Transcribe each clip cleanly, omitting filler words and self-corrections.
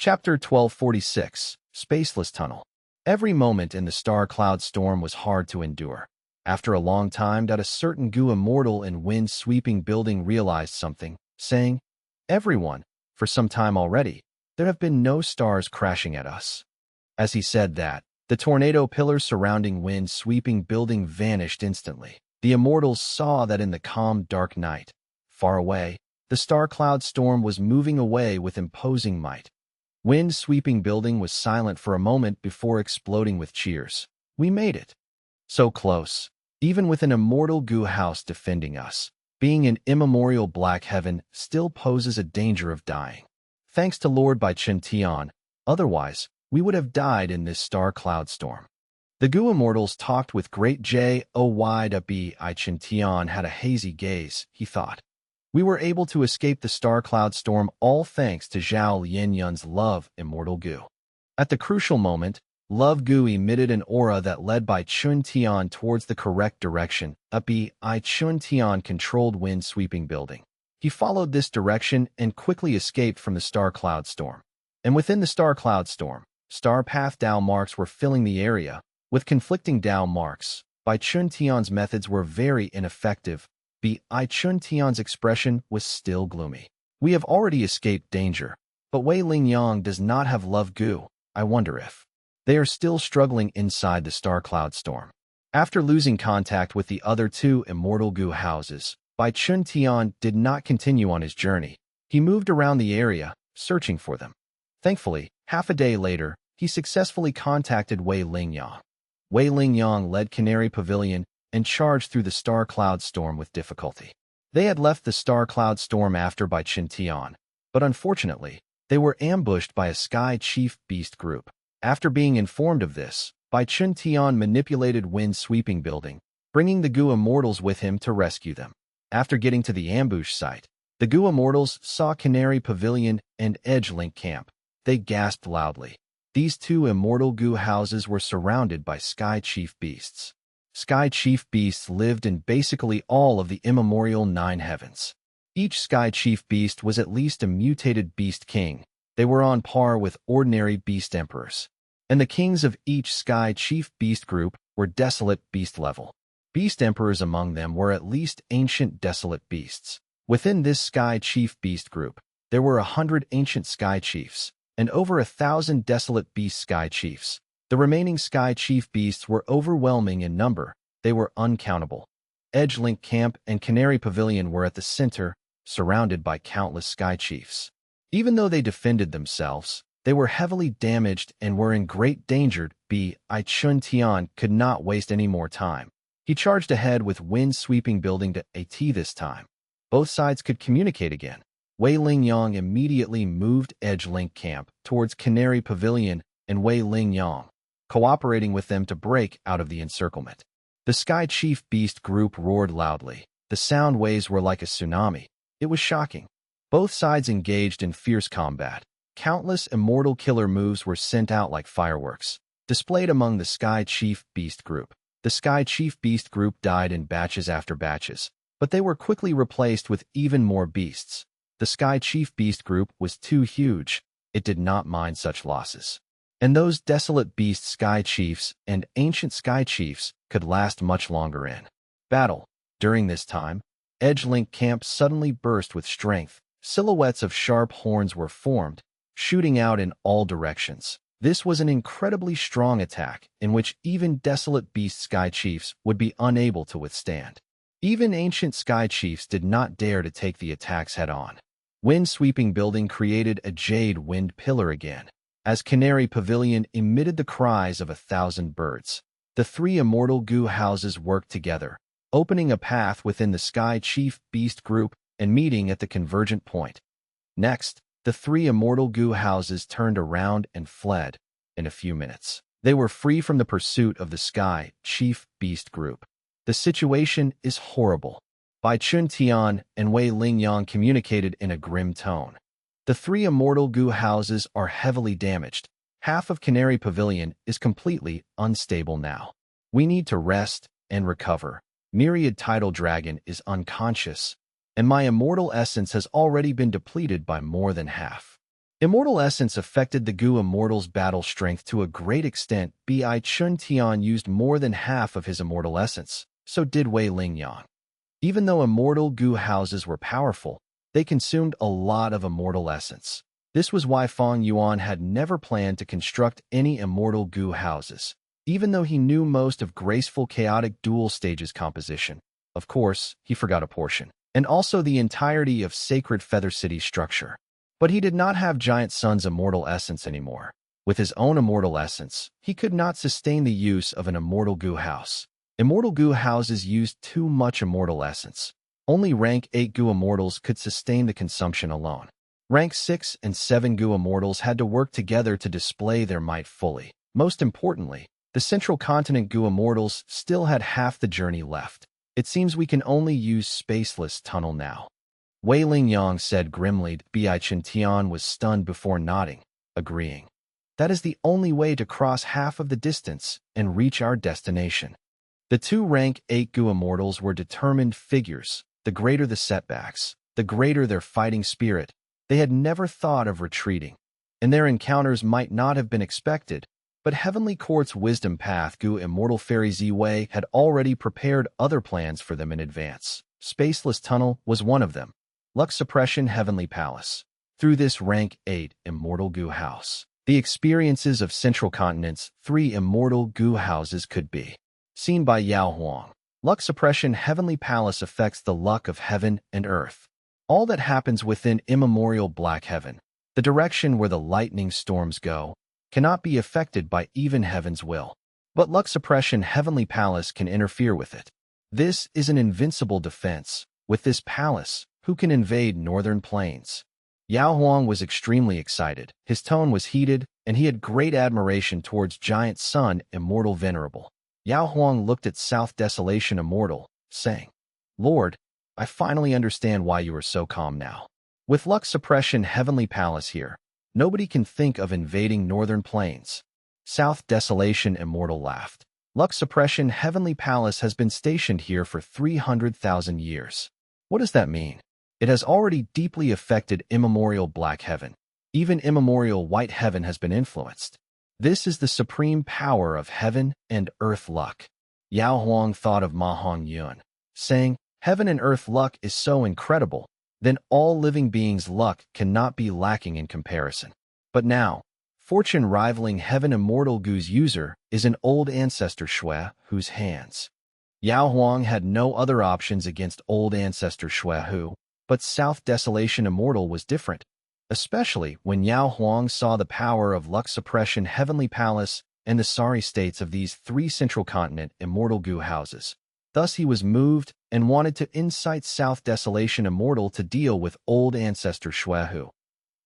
Chapter 1246, Spaceless Tunnel. Every moment in the star cloud storm was hard to endure. After a long time, a certain Gu immortal in wind-sweeping building realized something, saying, "Everyone, for some time already, there have been no stars crashing at us." As he said that, the tornado pillars surrounding wind-sweeping building vanished instantly. The immortals saw that in the calm, dark night, far away, the star cloud storm was moving away with imposing might. Wind-sweeping building was silent for a moment before exploding with cheers. "We made it. So close. Even with an immortal Gu house defending us, being an immemorial black heaven still poses a danger of dying. Thanks to Lord Bai Chen Tian, otherwise, we would have died in this star cloud storm." The Gu immortals talked with great joy. Bai Chen Tian had a hazy gaze, he thought. "We were able to escape the star cloud storm all thanks to Zhao Lianyun's love, immortal Gu." At the crucial moment, Love Gu emitted an aura that led Bai Chen Tian towards the correct direction. Bai Chen Tian controlled wind-sweeping building. He followed this direction and quickly escaped from the star cloud storm. And within the star cloud storm, star path Dao marks were filling the area. With conflicting Dao marks, Bai Chen Tian's methods were very ineffective. Bai Chen Tian's expression was still gloomy. "We have already escaped danger, but Wei Lingyang does not have Love Gu. I wonder if they are still struggling inside the star cloud storm." After losing contact with the other two immortal Gu houses, Bai Chen Tian did not continue on his journey. He moved around the area, searching for them. Thankfully, half a day later, he successfully contacted Wei Lingyang. Wei Lingyang led Canary Pavilion and charged through the star cloud storm with difficulty. They had left the star cloud storm after Bai Chen Tian, but unfortunately, they were ambushed by a Sky Chief Beast group. After being informed of this, Bai Chen Tian manipulated wind-sweeping building, bringing the Gu immortals with him to rescue them. After getting to the ambush site, the Gu immortals saw Canary Pavilion and Edge Link Camp. They gasped loudly. These two immortal Gu houses were surrounded by Sky Chief Beasts. Sky Chief Beasts lived in basically all of the immemorial 9 heavens. Each Sky Chief Beast was at least a mutated Beast King. They were on par with ordinary Beast Emperors. And the kings of each Sky Chief Beast group were desolate beast level. Beast Emperors among them were at least ancient desolate beasts. Within this Sky Chief Beast group, there were 100 ancient Sky Chiefs, and over 1,000 desolate beast Sky Chiefs. The remaining Sky Chief Beasts were overwhelming in number. They were uncountable. Edge Link Camp and Canary Pavilion were at the center, surrounded by countless Sky Chiefs. Even though they defended themselves, they were heavily damaged and were in great danger. Bai Chen Tian could not waste any more time. He charged ahead with wind-sweeping building to AT this time. Both sides could communicate again. Wei Lingyang immediately moved Edge Link Camp towards Canary Pavilion and Wei Lingyang, cooperating with them to break out of the encirclement. The Sky Chief Beast group roared loudly. The sound waves were like a tsunami. It was shocking. Both sides engaged in fierce combat. Countless immortal killer moves were sent out like fireworks, displayed among the Sky Chief Beast group. The Sky Chief Beast group died in batches after batches, but they were quickly replaced with even more beasts. The Sky Chief Beast group was too huge. It did not mind such losses. And those desolate beast Sky Chiefs and ancient Sky Chiefs could last much longer in battle. During this time, Edge Link Camp suddenly burst with strength. Silhouettes of sharp horns were formed, shooting out in all directions. This was an incredibly strong attack in which even desolate beast Sky Chiefs would be unable to withstand. Even ancient Sky Chiefs did not dare to take the attacks head-on. Wind-sweeping building created a jade wind pillar again. As Canary Pavilion emitted the cries of 1,000 birds, the 3 immortal Gu houses worked together, opening a path within the Sky Chief Beast group and meeting at the convergent point. Next, the 3 immortal Gu houses turned around and fled. In a few minutes, they were free from the pursuit of the Sky Chief Beast group. The situation is horrible. Bai Chen Tian and Wei Lingyang communicated in a grim tone. The 3 immortal Gu houses are heavily damaged. Half of Canary Pavilion is completely unstable now. We need to rest and recover. Myriad Tidal Dragon is unconscious, and my immortal essence has already been depleted by more than half. Immortal essence affected the Gu Immortal's battle strength to a great extent. Bi Chun Tian used more than half of his immortal essence, so did Wei Lingyang. Even though immortal Gu houses were powerful, they consumed a lot of immortal essence. This was why Feng Yuan had never planned to construct any immortal Gu houses, even though he knew most of graceful chaotic dual stages composition. Of course, he forgot a portion, and also the entirety of sacred Feather City's structure. But he did not have Giant Sun's immortal essence anymore. With his own immortal essence, he could not sustain the use of an immortal Gu house. Immortal Gu houses used too much immortal essence. Only rank 8 Gu Immortals could sustain the consumption alone. Rank 6 and 7 Gu Immortals had to work together to display their might fully. Most importantly, the central continent Gu Immortals still had half the journey left. It seems we can only use Spaceless Tunnel now. Wei Lingyang said grimly. Bi Chen Tian was stunned before nodding, agreeing. That is the only way to cross half of the distance and reach our destination. The two rank 8 Gu Immortals were determined figures. The greater the setbacks, the greater their fighting spirit. They had never thought of retreating, and their encounters might not have been expected, but Heavenly Court's wisdom path Gu Immortal Fairy Ziwei had already prepared other plans for them in advance. Spaceless Tunnel was one of them. Lux Suppression Heavenly Palace. Through this rank 8 Immortal Gu house, the experiences of Central Continent's 3 Immortal Gu houses could be seen by Yao Huang. Lux Suppression Heavenly Palace affects the luck of heaven and earth. All that happens within immemorial Black Heaven, the direction where the lightning storms go, cannot be affected by even heaven's will. But Lux Suppression Heavenly Palace can interfere with it. This is an invincible defense. With this palace, who can invade northern plains? Yao Huang was extremely excited. His tone was heated, and he had great admiration towards Giant Sun Immortal Venerable. Yao Huang looked at South Desolation Immortal, saying, Lord, I finally understand why you are so calm now. With Lux Suppression Heavenly Palace here, nobody can think of invading northern plains. South Desolation Immortal laughed. Lux Suppression Heavenly Palace has been stationed here for 300,000 years. What does that mean? It has already deeply affected immemorial Black Heaven. Even immemorial White Heaven has been influenced. This is the supreme power of heaven and earth luck. Yao Huang thought of Ma Hongyun, saying, Heaven and earth luck is so incredible, then all living beings' luck cannot be lacking in comparison. But now, fortune rivaling Heaven Immortal Gu's user is an old ancestor Shui Hu's hands. Yao Huang had no other options against old ancestor Shui Hu, but South Desolation Immortal was different, especially when Yao Huang saw the power of Lux Suppression Heavenly Palace and the sorry states of these 3 Central Continent Immortal Gu houses. Thus he was moved and wanted to incite South Desolation Immortal to deal with old ancestor Shui Hu.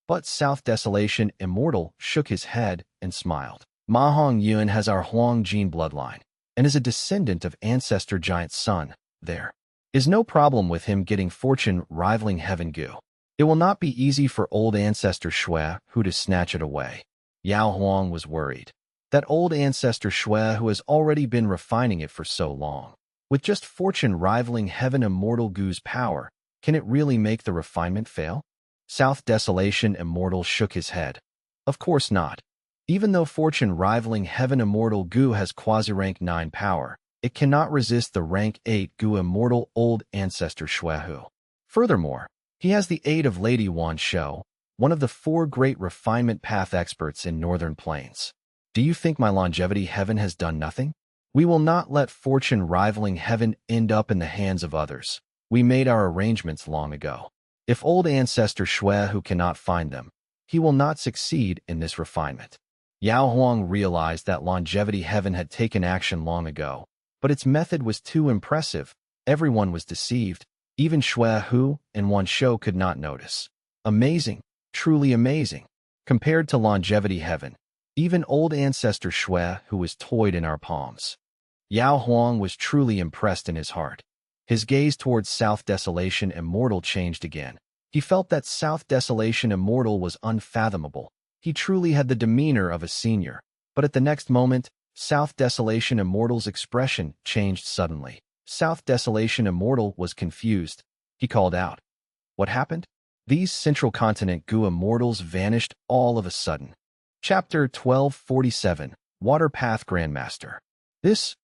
But South Desolation Immortal shook his head and smiled. Ma Hongyun has our Huang gene bloodline and is a descendant of ancestor Giant Sun. There is no problem with him getting fortune rivaling Heaven Gu. It will not be easy for old ancestor Shui Hu to snatch it away. Yao Huang was worried. That old ancestor Shui Hu has already been refining it for so long. With just fortune rivaling Heaven Immortal Gu's power, can it really make the refinement fail? South Desolation Immortal shook his head. Of course not. Even though fortune rivaling Heaven Immortal Gu has quasi-rank 9 power, it cannot resist the rank 8 Gu Immortal Old Ancestor Shui Hu. Furthermore, he has the aid of Lady Wan Shou, one of the 4 great refinement path experts in Northern Plains. Do you think my longevity heaven has done nothing? We will not let fortune rivaling heaven end up in the hands of others. We made our arrangements long ago. If old ancestor Shui Hu cannot find them, he will not succeed in this refinement. Yao Huang realized that longevity heaven had taken action long ago, but its method was too impressive. Everyone was deceived. Even Shui Hu and Wan Shou could not notice. Amazing, truly amazing. Compared to longevity heaven, even old ancestor Shui Hu was toyed in our palms. Yao Huang was truly impressed in his heart. His gaze towards South Desolation Immortal changed again. He felt that South Desolation Immortal was unfathomable. He truly had the demeanor of a senior. But at the next moment, South Desolation Immortal's expression changed suddenly. South Desolation Immortal was confused. He called out, What happened? These central continent Gu immortals vanished all of a sudden. Chapter 1247, Water Path Grandmaster.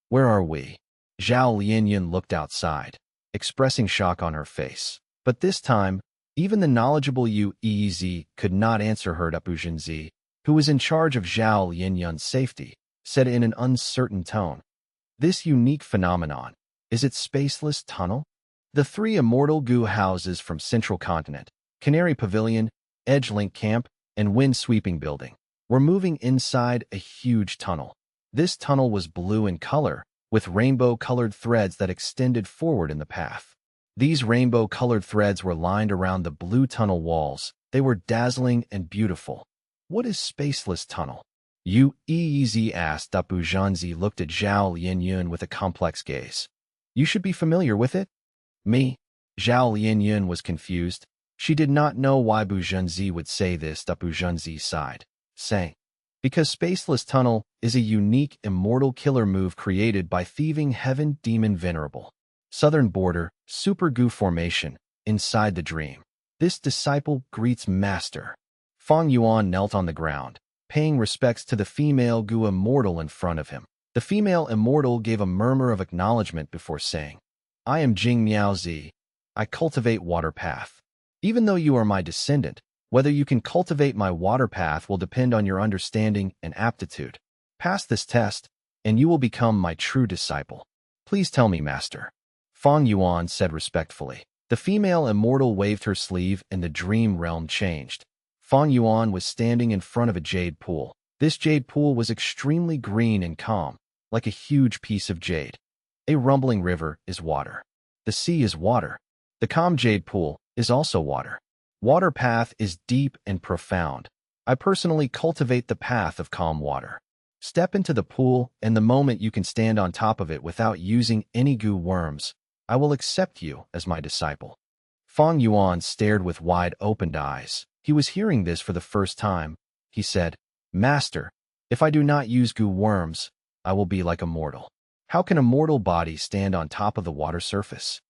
Where are we? Zhao Lianyan looked outside, expressing shock on her face. But this time, even the knowledgeable Yu Eez could not answer her. Zhenzi, who was in charge of Zhao Lianyan's safety, said in an uncertain tone. This unique phenomenon, is it spaceless tunnel? The three immortal Gu houses from Central Continent, Canary Pavilion, Edge Link Camp, and Wind Sweeping Building, were moving inside a huge tunnel. This tunnel was blue in color, with rainbow-colored threads that extended forward in the path. These rainbow-colored threads were lined around the blue tunnel walls. They were dazzling and beautiful. What is spaceless tunnel? Yu Eez asked. Zhenzi looked at Zhao Lianyan with a complex gaze. You should be familiar with it? Me? Zhao Lianyan was confused. She did not know why Zhenzi would say this. Zhenzi sighed, saying, because Spaceless Tunnel is a unique immortal killer move created by Thieving Heaven Demon Venerable. Southern Border, Super Gu Formation, inside the dream. This disciple greets Master. Fang Yuan knelt on the ground, paying respects to the female Gu immortal in front of him. The female immortal gave a murmur of acknowledgement before saying, I am Jing Miaozi. I cultivate Water Path. Even though you are my descendant, whether you can cultivate my water path will depend on your understanding and aptitude. Pass this test, and you will become my true disciple. Please tell me, Master. Fang Yuan said respectfully. The female immortal waved her sleeve and the dream realm changed. Fang Yuan was standing in front of a jade pool. This jade pool was extremely green and calm, like a huge piece of jade. A rumbling river is water. The sea is water. The calm jade pool is also water. Water path is deep and profound. I personally cultivate the path of calm water. Step into the pool, and the moment you can stand on top of it without using any Gu worms, I will accept you as my disciple. Fang Yuan stared with wide-opened eyes. He was hearing this for the first time. He said, Master, if I do not use Gu worms, I will be like a mortal. How can a mortal body stand on top of the water surface?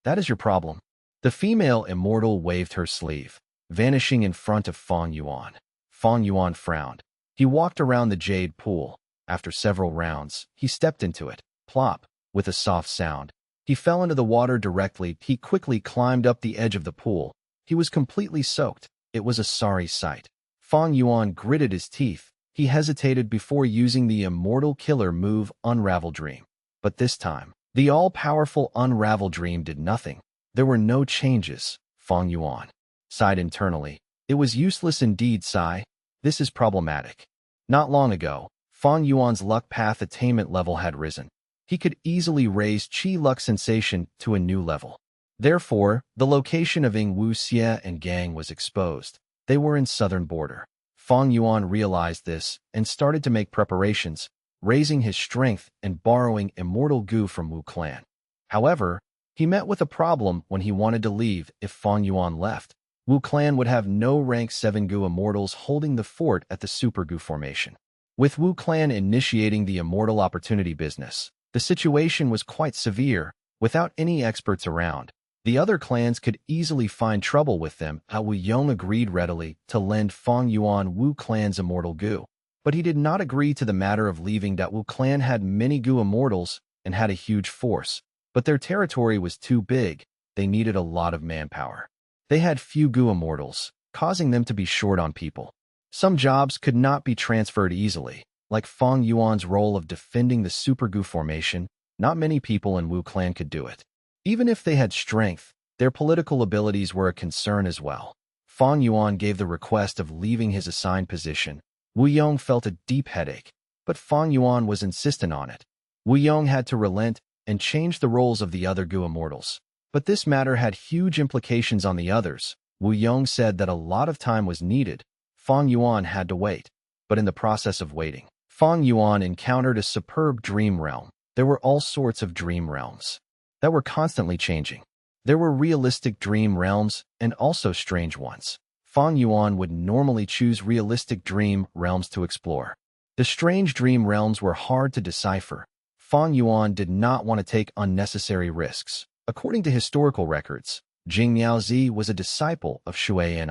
That is your problem. The female immortal waved her sleeve, vanishing in front of Fang Yuan. Fang Yuan frowned. He walked around the jade pool. After several rounds, he stepped into it. Plop, with a soft sound. He fell into the water directly. He quickly climbed up the edge of the pool. He was completely soaked. It was a sorry sight. Fang Yuan gritted his teeth. He hesitated before using the immortal killer move Unravel Dream. But this time, the all-powerful Unravel Dream did nothing. There were no changes. Fang Yuan sighed internally. It was useless indeed, sigh. This is problematic. Not long ago, Fang Yuan's luck path attainment level had risen. He could easily raise Qi luck sensation to a new level. Therefore, the location of Ing Wu Xie and Gang was exposed. They were in southern border. Fang Yuan realized this and started to make preparations, raising his strength and borrowing immortal Gu from Wu clan. However, he met with a problem when he wanted to leave. If Fang Yuan left, Wu clan would have no rank 7 Gu immortals holding the fort at the Super Gu formation. With Wu clan initiating the immortal opportunity business, the situation was quite severe. Without any experts around, the other clans could easily find trouble with them. Wu Yong agreed readily to lend Fang Yuan Wu clan's immortal Gu, but he did not agree to the matter of leaving. Wu clan had many Gu immortals and had a huge force, but their territory was too big. They needed a lot of manpower. They had few Gu immortals, causing them to be short on people. Some jobs could not be transferred easily, like Fang Yuan's role of defending the Super Gu formation. Not many people in Wu clan could do it. Even if they had strength, their political abilities were a concern as well. Fang Yuan gave the request of leaving his assigned position. Wu Yong felt a deep headache, but Fang Yuan was insistent on it. Wu Yong had to relent and change the roles of the other Gu immortals. But this matter had huge implications on the others. Wu Yong said that a lot of time was needed. Fang Yuan had to wait. But in the process of waiting, Fang Yuan encountered a superb dream realm. There were all sorts of dream realms that were constantly changing. There were realistic dream realms and also strange ones. Fang Yuan would normally choose realistic dream realms to explore. The strange dream realms were hard to decipher. Fang Yuan did not want to take unnecessary risks. According to historical records, Jing Miaozi was a disciple of Shui.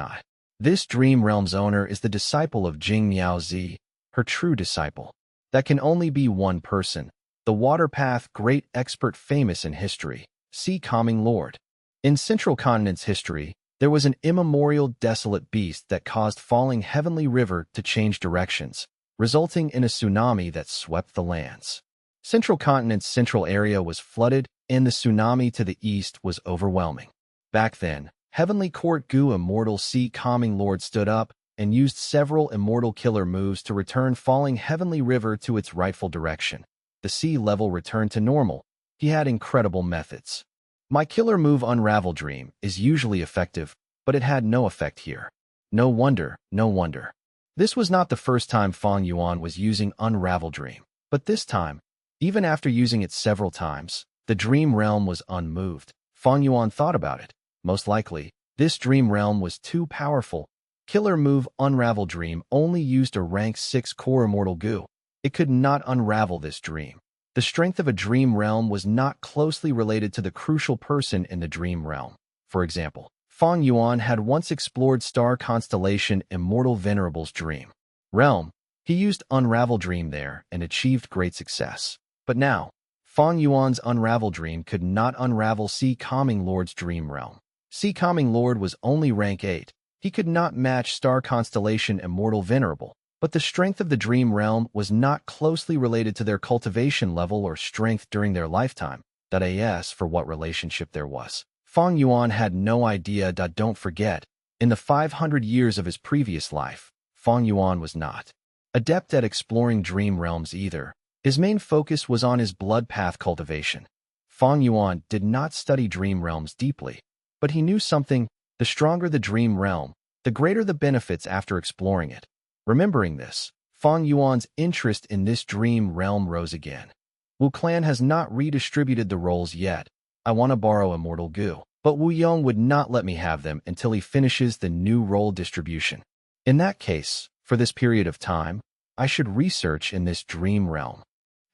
This dream realm's owner is the disciple of Jing Miaozi, her true disciple. That can only be one person, the water path great expert famous in history, Sea Calming Lord. In Central Continent's history, there was an immemorial desolate beast that caused falling heavenly river to change directions, resulting in a tsunami that swept the lands. Central Continent's central area was flooded, and the tsunami to the east was overwhelming. Back then, Heavenly Court Gu Immortal Sea Calming Lord stood up and used several immortal killer moves to return falling heavenly river to its rightful direction. The sea level returned to normal. He had incredible methods. My killer move Unravel Dream is usually effective, but it had no effect here. No wonder, no wonder. This was not the first time Fang Yuan was using Unravel Dream, but this time, even after using it several times, the dream realm was unmoved. Fang Yuan thought about it. Most likely, this dream realm was too powerful. Killer move Unravel Dream only used a rank 6 core immortal goo. It could not unravel this dream. The strength of a dream realm was not closely related to the crucial person in the dream realm. For example, Fang Yuan had once explored star constellation Immortal Venerable's dream realm. He used Unravel Dream there and achieved great success. But now, Fang Yuan's Unravel Dream could not unravel Sea Calming Lord's dream realm. Sea Calming Lord was only rank 8. He could not match star constellation Immortal Venerable, but the strength of the dream realm was not closely related to their cultivation level or strength during their lifetime. As for what relationship there was, Fang Yuan had no idea. Don't forget, in the 500 years of his previous life, Fang Yuan was not adept at exploring dream realms either. His main focus was on his blood path cultivation. Fang Yuan did not study dream realms deeply, but he knew something: the stronger the dream realm, the greater the benefits after exploring it. Remembering this, Fang Yuan's interest in this dream realm rose again. Wu Clan has not redistributed the roles yet. I want to borrow Immortal Goo, but Wu Yong would not let me have them until he finishes the new role distribution. In that case, for this period of time, I should research in this dream realm.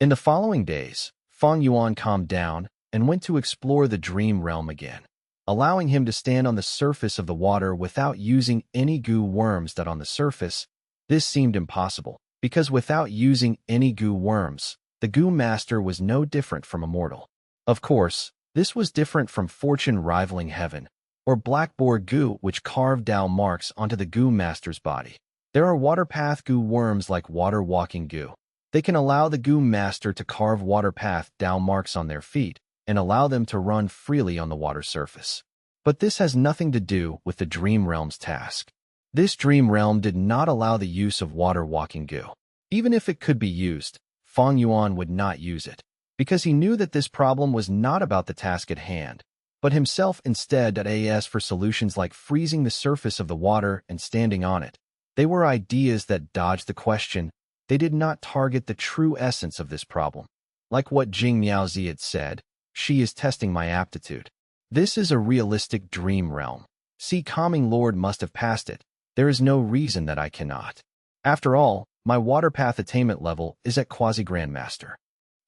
In the following days, Fang Yuan calmed down and went to explore the dream realm again, allowing him to stand on the surface of the water without using any goo worms that on the surface. This seemed impossible, because without using any goo worms, the goo master was no different from a mortal. Of course, this was different from fortune rivaling heaven, or black boar goo which carved down marks onto the goo master's body. There are water path goo worms like water walking goo. They can allow the goo master to carve water path down marks on their feet and allow them to run freely on the water surface. But this has nothing to do with the dream realm's task. This dream realm did not allow the use of water walking goo. Even if it could be used, Fang Yuan would not use it, because he knew that this problem was not about the task at hand, but himself instead. As for solutions like freezing the surface of the water and standing on it, they were ideas that dodged the question. They did not target the true essence of this problem. Like what Jing Miaozi had said, she is testing my aptitude. This is a realistic dream realm. Sea Calming Lord must have passed it. There is no reason that I cannot. After all, my water path attainment level is at Quasi-Grandmaster.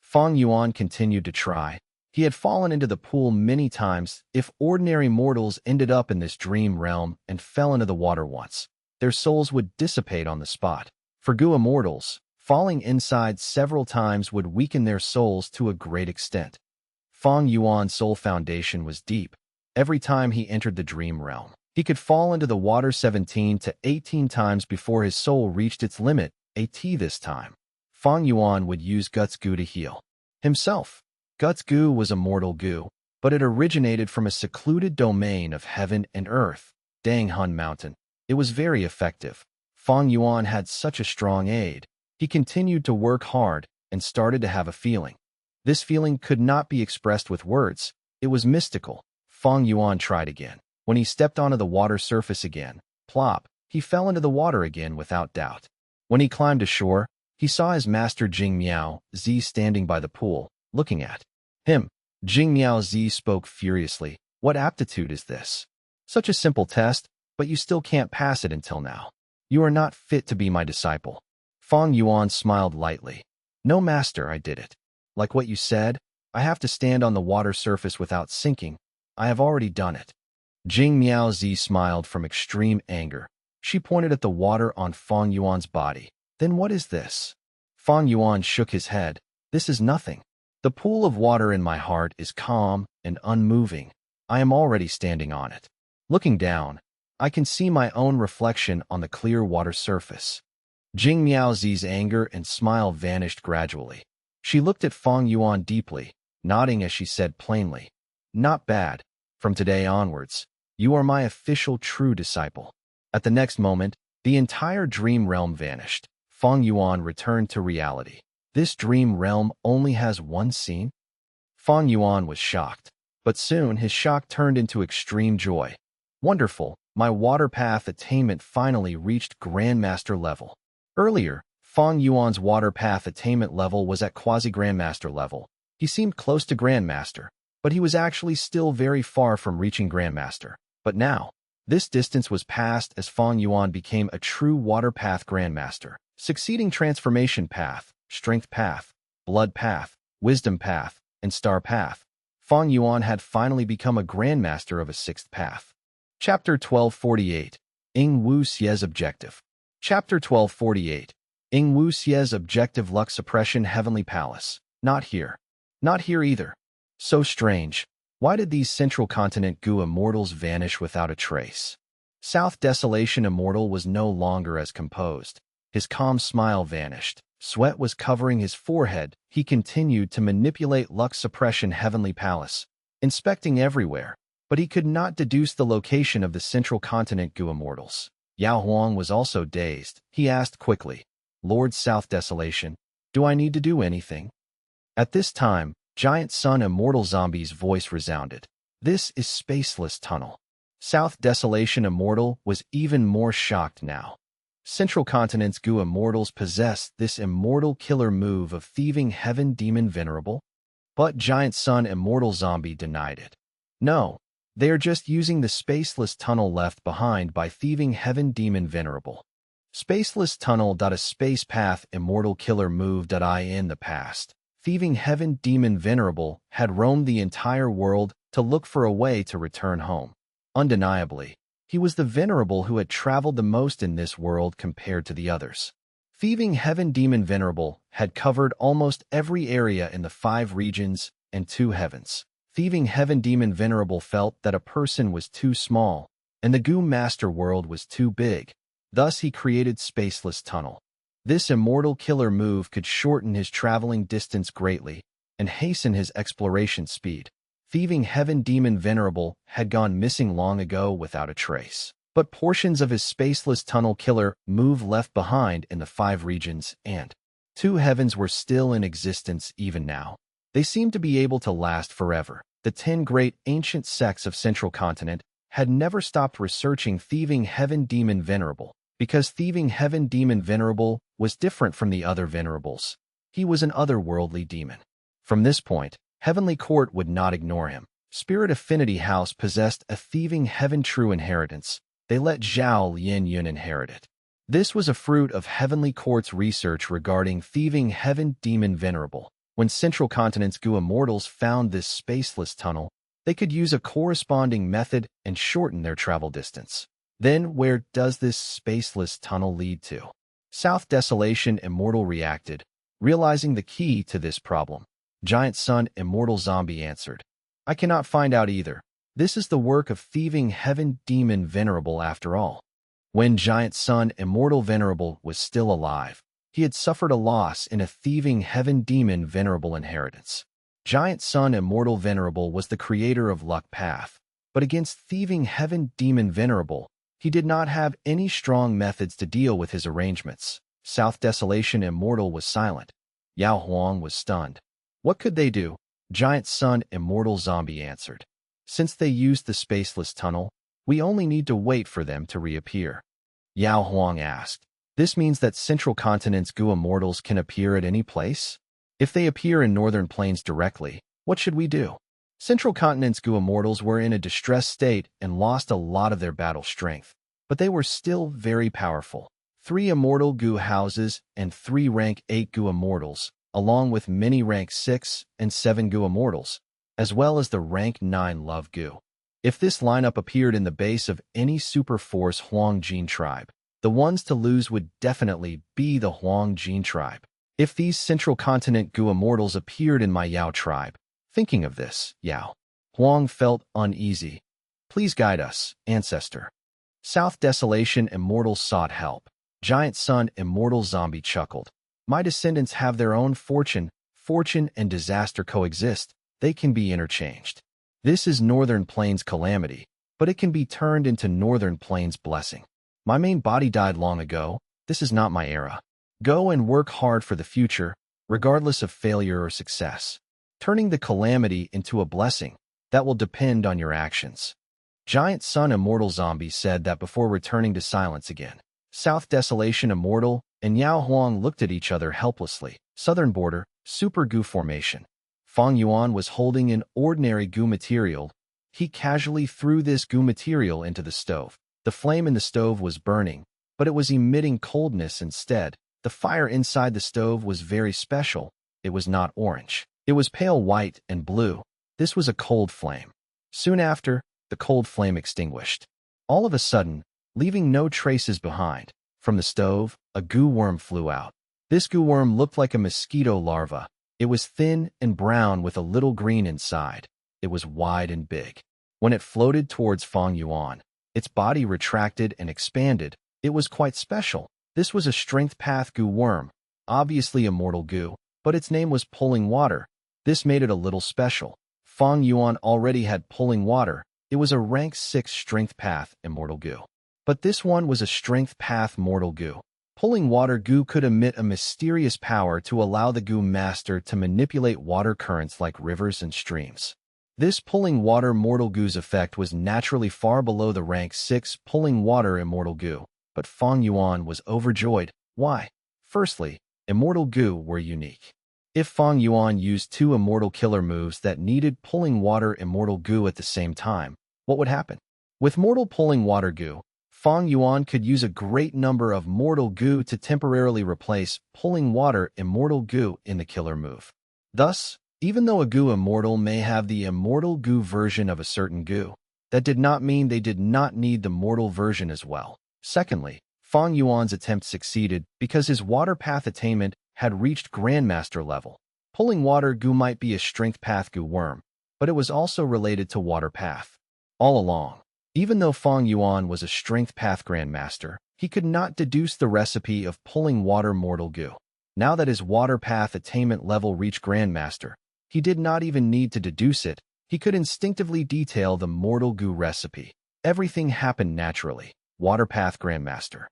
Fang Yuan continued to try. He had fallen into the pool many times. If ordinary mortals ended up in this dream realm and fell into the water once, their souls would dissipate on the spot. For Gu immortals, falling inside several times would weaken their souls to a great extent. Fang Yuan's soul foundation was deep. Every time he entered the dream realm, he could fall into the water 17 to 18 times before his soul reached its limit. This time, Fang Yuan would use Guts Gu to heal himself. Guts Gu was a mortal Gu, but it originated from a secluded domain of heaven and earth, Dang Hun Mountain. It was very effective. Fang Yuan had such a strong aid. He continued to work hard and started to have a feeling. This feeling could not be expressed with words. It was mystical. Fang Yuan tried again. When he stepped onto the water surface again, plop, he fell into the water again without doubt. When he climbed ashore, he saw his master Jing Miao Zi standing by the pool, looking at him. Jing Miao Zi spoke furiously. What aptitude is this? Such a simple test, but you still can't pass it until now. You are not fit to be my disciple. Fang Yuan smiled lightly. No, master, I did it. Like what you said, I have to stand on the water surface without sinking. I have already done it. Jing Miaozi smiled from extreme anger. She pointed at the water on Fang Yuan's body. Then what is this? Fang Yuan shook his head. This is nothing. The pool of water in my heart is calm and unmoving. I am already standing on it. Looking down, I can see my own reflection on the clear water surface. Jing Miaozi's anger and smile vanished gradually. She looked at Fang Yuan deeply, nodding as she said plainly, "Not bad. From today onwards, you are my official true disciple." At the next moment, the entire dream realm vanished. Fang Yuan returned to reality. This dream realm only has one scene? Fang Yuan was shocked, but soon his shock turned into extreme joy. Wonderful, my water path attainment finally reached Grandmaster level. Earlier, Fang Yuan's water path attainment level was at quasi-Grandmaster level. He seemed close to Grandmaster, but he was actually still very far from reaching Grandmaster. But now, this distance was passed as Fang Yuan became a true water path Grandmaster, succeeding transformation path, strength path, blood path, wisdom path, and star path. Fang Yuan had finally become a Grandmaster of a sixth path. Chapter 1248. Ing Wu Xie's Objective. Chapter 1248. Ing Wu Xie's Objective. Luck Suppression. Heavenly Palace. Not here. Not here either. So strange. Why did these Central Continent Gu immortals vanish without a trace? South Desolation Immortal was no longer as composed. His calm smile vanished. Sweat was covering his forehead. He continued to manipulate Luck Suppression. Heavenly Palace, inspecting everywhere, but he could not deduce the location of the Central Continent Gu immortals. Yao Huang was also dazed. He asked quickly, "Lord South Desolation, do I need to do anything?" At this time, Giant Sun Immortal Zombie's voice resounded. "This is Spaceless Tunnel." South Desolation Immortal was even more shocked now. Central Continent's Gu immortals possessed this immortal killer move of thieving Heaven Demon Venerable, but Giant Sun Immortal Zombie denied it. No, they are just using the Spaceless Tunnel left behind by thieving Heaven Demon Venerable. Spaceless Tunnel. A space path immortal killer move. In the past, thieving Heaven Demon Venerable had roamed the entire world to look for a way to return home. Undeniably, he was the Venerable who had traveled the most in this world compared to the others. Thieving Heaven Demon Venerable had covered almost every area in the 5 regions and 2 heavens. Thieving Heaven Demon Venerable felt that a person was too small, and the Gu Master world was too big. Thus he created Spaceless Tunnel. This immortal killer move could shorten his traveling distance greatly and hasten his exploration speed. Thieving Heaven Demon Venerable had gone missing long ago without a trace, but portions of his Spaceless Tunnel killer move left behind in the 5 regions and 2 heavens were still in existence even now. They seemed to be able to last forever. The 10 great ancient sects of Central Continent had never stopped researching Thieving Heaven Demon Venerable, because Thieving Heaven Demon Venerable was different from the other Venerables. He was an otherworldly demon. From this point, Heavenly Court would not ignore him. Spirit Affinity House possessed a Thieving Heaven True Inheritance. They let Zhao Yin Yun inherit it. This was a fruit of Heavenly Court's research regarding Thieving Heaven Demon Venerable. When Central Continent's Gu immortals found this Spaceless Tunnel, they could use a corresponding method and shorten their travel distance. Then, where does this Spaceless Tunnel lead to? South Desolation Immortal reacted, realizing the key to this problem. Giant Sun Immortal Zombie answered, "I cannot find out either. This is the work of Thieving Heaven Demon Venerable after all." When Giant Sun Immortal Venerable was still alive, he had suffered a loss in a Thieving Heaven Demon Venerable inheritance. Giant Sun Immortal Venerable was the creator of Luck Path, but against Thieving Heaven Demon Venerable, he did not have any strong methods to deal with his arrangements. South Desolation Immortal was silent. Yao Huang was stunned. What could they do? Giant Sun Immortal Zombie answered. Since they used the Spaceless Tunnel, we only need to wait for them to reappear. Yao Huang asked. This means that Central Continent's Gu immortals can appear at any place? If they appear in Northern Plains directly, what should we do? Central Continent's Gu immortals were in a distressed state and lost a lot of their battle strength, but they were still very powerful. 3 immortal Gu houses and 3 rank 8 Gu immortals, along with many rank 6 and 7 Gu immortals, as well as the rank 9 Love Gu. If this lineup appeared in the base of any super force Huang Jin tribe, the ones to lose would definitely be the Huang Jin tribe. If these Central Continent Gu immortals appeared in my Yao tribe, thinking of this, Yao Huang felt uneasy. Please guide us, ancestor. South Desolation Immortal sought help. Giant Sun Immortal Zombie chuckled. My descendants have their own fortune. Fortune and disaster coexist. They can be interchanged. This is Northern Plains calamity, but it can be turned into Northern Plains blessing. My main body died long ago. This is not my era. Go and work hard for the future, regardless of failure or success. Turning the calamity into a blessing, that will depend on your actions. Giant Sun Immortal Zombie said that before returning to silence again. South Desolation Immortal and Yao Huang looked at each other helplessly. Southern Border, Super Gu Formation. Fang Yuan was holding an ordinary Gu material. He casually threw this Gu material into the stove. The flame in the stove was burning, but it was emitting coldness instead. The fire inside the stove was very special. It was not orange. It was pale white and blue. This was a cold flame. Soon after, the cold flame extinguished. All of a sudden, leaving no traces behind, from the stove, a goo worm flew out. This goo worm looked like a mosquito larva. It was thin and brown with a little green inside. It was wide and big. When it floated towards Fang Yuan, its body retracted and expanded. It was quite special. This was a strength path goo worm, obviously immortal goo, but its name was Pulling Water. This made it a little special. Fang Yuan already had Pulling Water. It was a rank 6 strength path immortal goo. But this one was a strength path mortal goo. Pulling Water goo could emit a mysterious power to allow the goo master to manipulate water currents like rivers and streams. This Pulling Water mortal goo's effect was naturally far below the rank 6 Pulling Water immortal goo, but Fang Yuan was overjoyed. Why? Firstly, immortal goo were unique. If Fang Yuan used 2 immortal killer moves that needed Pulling Water immortal goo at the same time, what would happen? With mortal Pulling Water goo, Fang Yuan could use a great number of mortal goo to temporarily replace Pulling Water immortal goo in the killer move. Thus, even though a goo immortal may have the immortal goo version of a certain goo, that did not mean they did not need the mortal version as well. Secondly, Fang Yuan's attempt succeeded because his water path attainment had reached Grandmaster level. Pulling Water goo might be a strength path goo worm, but it was also related to water path. All along, even though Fang Yuan was a strength path Grandmaster, he could not deduce the recipe of Pulling Water mortal goo. Now that his water path attainment level reached Grandmaster, he did not even need to deduce it. He could instinctively detail the mortal goo recipe. Everything happened naturally. Water path Grandmaster.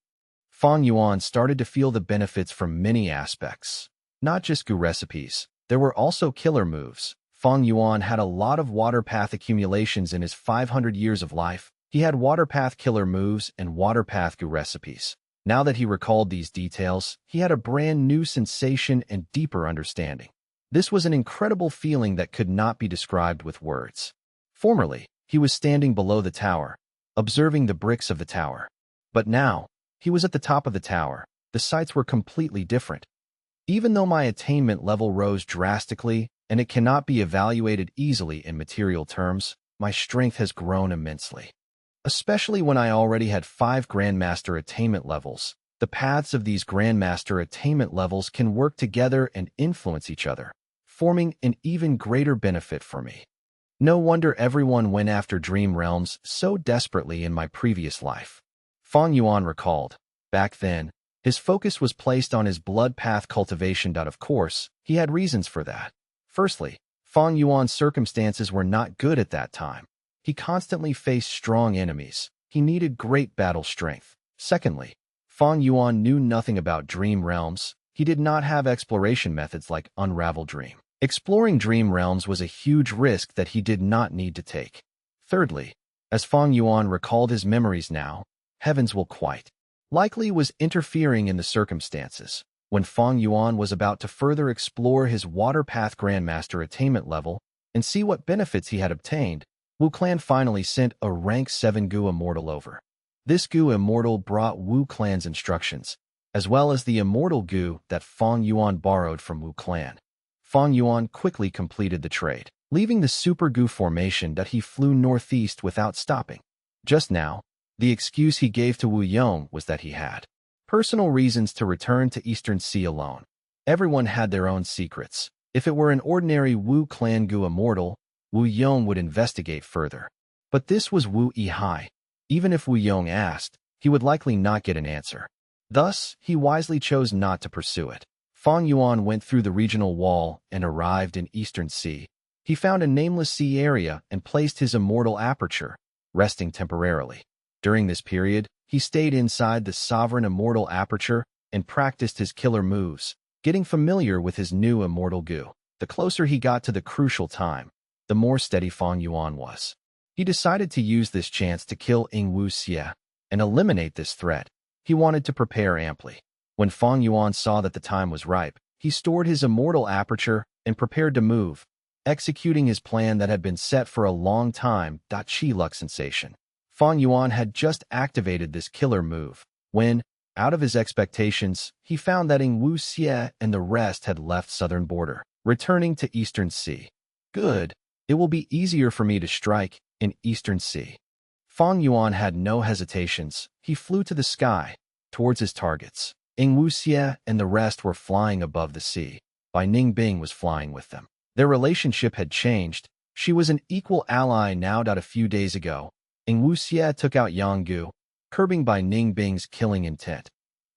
Fang Yuan started to feel the benefits from many aspects. Not just goo recipes, there were also killer moves. Fang Yuan had a lot of water path accumulations in his 500 years of life. He had water path killer moves and water path goo recipes. Now that he recalled these details, he had a brand new sensation and deeper understanding. This was an incredible feeling that could not be described with words. Formerly, he was standing below the tower, observing the bricks of the tower. But now, he was at the top of the tower. The sights were completely different. Even though my attainment level rose drastically, and it cannot be evaluated easily in material terms, my strength has grown immensely. Especially when I already had 5 Grandmaster attainment levels. The paths of these Grandmaster attainment levels can work together and influence each other, forming an even greater benefit for me. No wonder everyone went after dream realms so desperately in my previous life. Fang Yuan recalled. Back then, his focus was placed on his blood path cultivation. Of course, he had reasons for that. Firstly, Fang Yuan's circumstances were not good at that time. He constantly faced strong enemies. He needed great battle strength. Secondly, Fang Yuan knew nothing about dream realms. He did not have exploration methods like Unravel Dream. Exploring dream realms was a huge risk that he did not need to take. Thirdly, as Fang Yuan recalled his memories now, heavens will quite likely was interfering in the circumstances. When Fang Yuan was about to further explore his water path Grandmaster attainment level and see what benefits he had obtained, Wu Clan finally sent a rank 7 Gu Immortal over. This Gu Immortal brought Wu Clan's instructions, as well as the Immortal Gu that Fang Yuan borrowed from Wu Clan. Fang Yuan quickly completed the trade. leaving the super goo formation that he flew northeast without stopping. Just now, the excuse he gave to Wu Yong was that he had personal reasons to return to Eastern Sea alone. Everyone had their own secrets. If it were an ordinary Wu clan goo immortal, Wu Yong would investigate further. But this was Wu Yihai. Even if Wu Yong asked, he would likely not get an answer. Thus, he wisely chose not to pursue it. Fang Yuan went through the regional wall and arrived in Eastern Sea. He found a nameless sea area and placed his immortal aperture, resting temporarily. During this period, he stayed inside the sovereign immortal aperture and practiced his killer moves, getting familiar with his new immortal goo. The closer he got to the crucial time, the more steady Fang Yuan was. He decided to use this chance to kill Wu Xie and eliminate this threat. He wanted to prepare amply. When Fang Yuan saw that the time was ripe, he stored his immortal aperture and prepared to move, executing his plan that had been set for a long time. Qi luck sensation. Fang Yuan had just activated this killer move when, out of his expectations, he found that Wu Xie and the rest had left southern border, returning to Eastern Sea. Good. It will be easier for me to strike in Eastern Sea. Fang Yuan had no hesitations. He flew to the sky, towards his targets. Wu Xie and the rest were flying above the sea. Bai Ningbing was flying with them. Their relationship had changed. She was an equal ally now. A few days ago, Wu Xie took out Yang Gu, curbing Bai Ningbing's killing intent.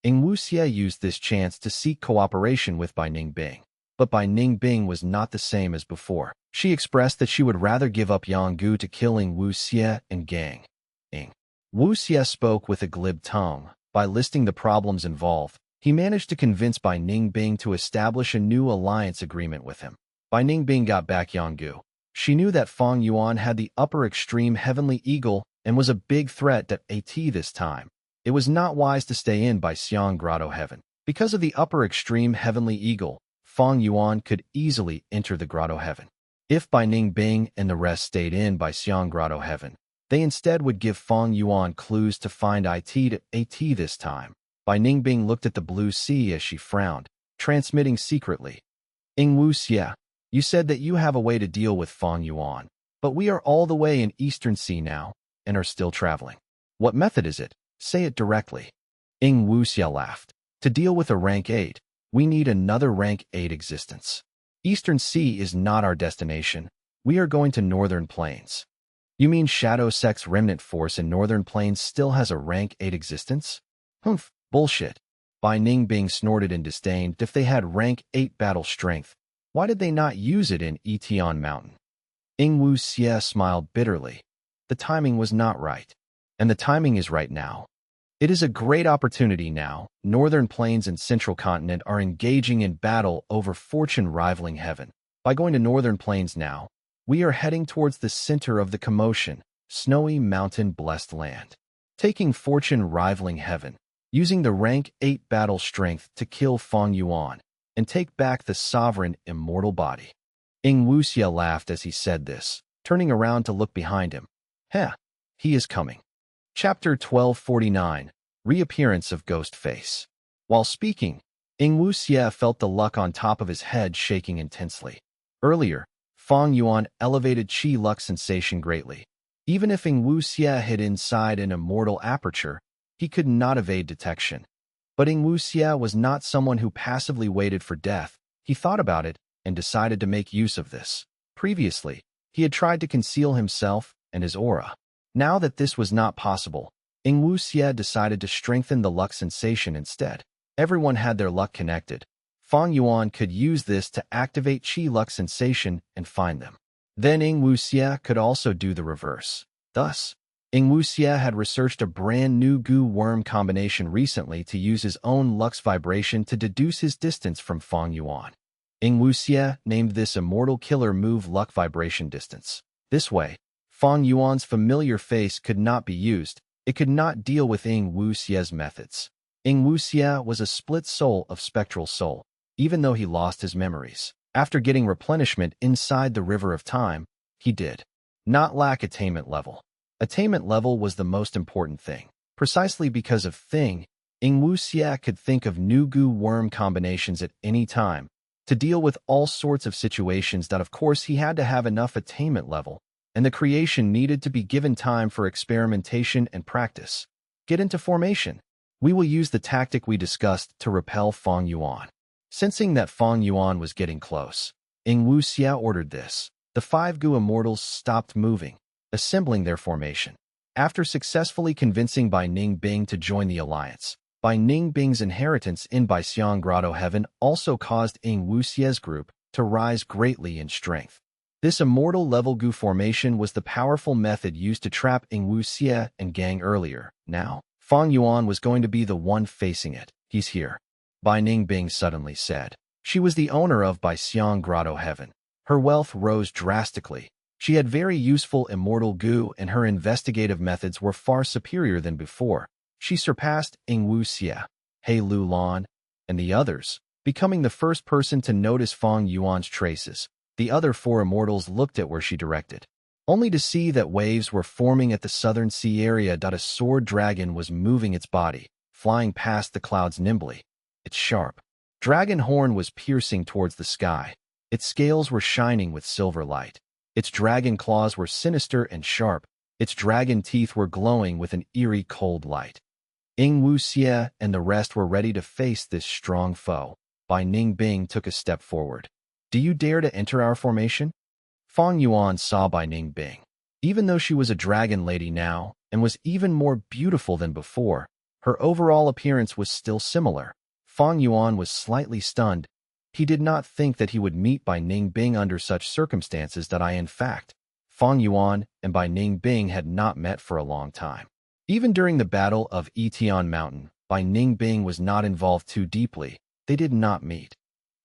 Wu Xie used this chance to seek cooperation with Bai Ningbing. But Bai Ningbing was not the same as before. She expressed that she would rather give up Yang Gu to killing Wu Xie and Gang. Wu Xie spoke with a glib tongue. By listing the problems involved, he managed to convince Bai Ningbing to establish a new alliance agreement with him. Bai Ningbing got back Yang Gu. She knew that Fang Yuan had the upper extreme heavenly eagle and was a big threat at this time. It was not wise to stay in Bai Xiang Grotto Heaven. Because of the upper extreme heavenly eagle, Fang Yuan could easily enter the Grotto Heaven. If Bai Ningbing and the rest stayed in Bai Xiang Grotto Heaven, they instead would give Fang Yuan clues to find this time. Bai Ningbing looked at the blue sea as she frowned, transmitting secretly. Wu Xie, you said that you have a way to deal with Fang Yuan, but we are all the way in Eastern Sea now, and are still traveling. What method is it? Say it directly. Wu Xie laughed. To deal with a rank 8, we need another rank 8 existence. Eastern Sea is not our destination. We are going to Northern Plains. You mean Shadow Sect's remnant force in Northern Plains still has a rank 8 existence? Humph, bullshit. Bai Ningbing snorted in disdain. If they had rank 8 battle strength, why did they not use it in Etion Mountain? Wu Xie smiled bitterly. The timing was not right. And the timing is right now. It is a great opportunity now. Northern Plains and Central Continent are engaging in battle over fortune rivaling heaven. By going to Northern Plains now, we are heading towards the center of the commotion, snowy mountain-blessed land. Taking fortune rivaling heaven, using the rank 8 battle strength to kill Fang Yuan, and take back the sovereign immortal body. Wu Xie laughed as he said this, turning around to look behind him. Heh, he is coming. Chapter 1249, Reappearance of Ghost Face. While speaking, Wu Xie felt the luck on top of his head shaking intensely. Earlier, Fang Yuan elevated Qi luck sensation greatly. Even if Wu Xie hid inside an immortal aperture, he could not evade detection. But Wu Xie was not someone who passively waited for death. He thought about it and decided to make use of this. Previously, he had tried to conceal himself and his aura. Now that this was not possible, Wu Xie decided to strengthen the luck sensation instead. Everyone had their luck connected. Fang Yuan could use this to activate Qi luck sensation and find them. Then Wu Xie could also do the reverse. Thus, Wu Xie had researched a brand new goo worm combination recently to use his own lux vibration to deduce his distance from Fang Yuan. Wu Xie named this immortal killer move luck vibration distance. This way, Fang Yuan's familiar face could not be used. It could not deal with Wu Xie's methods. Wu Xie was a split soul of spectral soul, even though he lost his memories. After getting replenishment inside the river of time, he did not lack attainment level. Attainment level was the most important thing. Precisely because of Wu Xie could think of new goo worm combinations at any time. to deal with all sorts of situations that of course he had to have enough attainment level, and the creation needed to be given time for experimentation and practice. Get into formation. We will use the tactic we discussed to repel Feng Yuan. Sensing that Feng Yuan was getting close, Xia ordered this. The 5 Gu immortals stopped moving, assembling their formation. After successfully convincing Bai Ningbing to join the alliance, Bai Ningbing's inheritance in Baixiang Grotto Heaven also caused Xia's group to rise greatly in strength. This immortal-level Gu formation was the powerful method used to trap Xia and Gang earlier. Now, Feng Yuan was going to be the one facing it. He's here, Bai Ningbing suddenly said. She was the owner of Baixiang Grotto Heaven. Her wealth rose drastically. She had very useful immortal Gu, and her investigative methods were far superior than before. She surpassed Xia, He Lu Lan, and the others, becoming the first person to notice Feng Yuan's traces. The other 4 immortals looked at where she directed, only to see that waves were forming at the southern sea area. A sword dragon was moving its body, flying past the clouds nimbly. Its sharp dragon horn was piercing towards the sky. Its scales were shining with silver light. Its dragon claws were sinister and sharp. Its dragon teeth were glowing with an eerie cold light. Xia and the rest were ready to face this strong foe. Bai Ningbing took a step forward. Do you dare to enter our formation? Feng Yuan saw Bai Ningbing. Even though she was a dragon lady now, and was even more beautiful than before, her overall appearance was still similar. Feng Yuan was slightly stunned. He did not think that he would meet Bai Ningbing under such circumstances. In fact, Feng Yuan and Bai Ningbing had not met for a long time. Even during the Battle of Etian Mountain, Bai Ningbing was not involved too deeply. They did not meet.